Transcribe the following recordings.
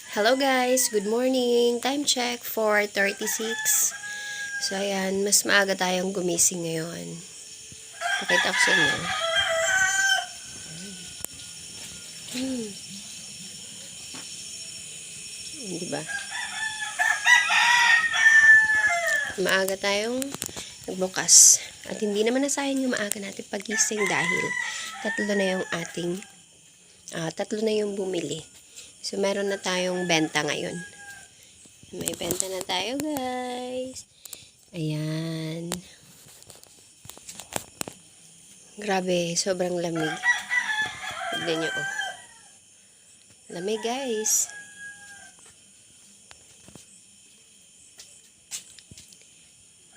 Hello guys, good morning. Time check 4:36. So ayan, mas maaga tayong gumising ngayon. Pakita ko sa inyo. Diba? Maaga tayong nagbukas. At hindi naman nasayang yung maaga natin pagising dahil tatlo na yung bumili. So, meron na tayong benta ngayon. May benta na tayo, guys. Ayan. Grabe, sobrang lamig. Tignan nyo, oh. Lamig, guys.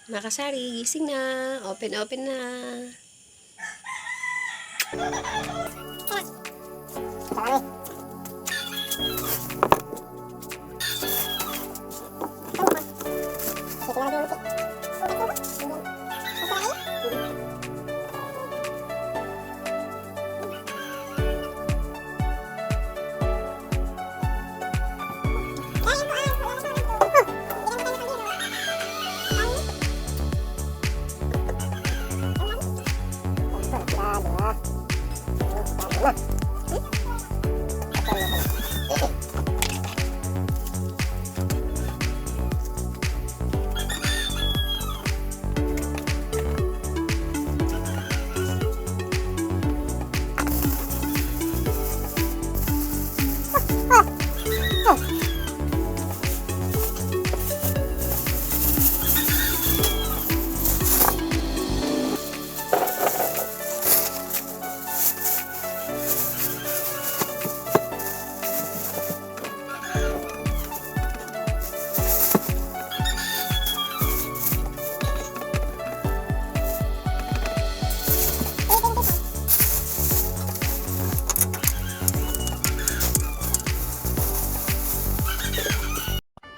Makasari, gising na. Open na.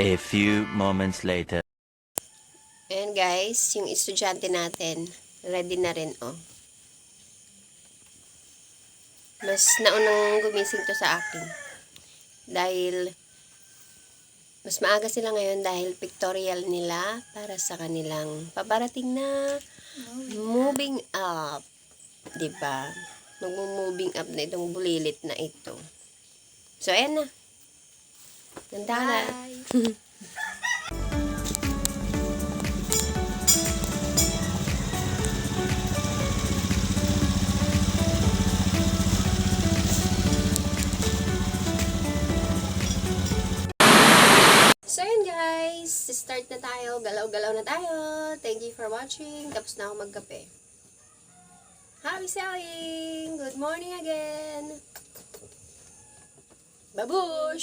A few moments later. Ayan guys, yung estudyante natin, ready na rin, oh. Mas naunang gumising to sa akin. Dahil, mas maaga sila ngayon dahil pictorial nila para sa kanilang paparating na moving up. Diba? Mag-moving up na itong bulilit na ito. So, ayan na. Ganda na. So yun guys, start na tayo, galaw-galaw na tayo. Thank you for watching. Tapos na ako magkape. Happy selling! Good morning again! Babush!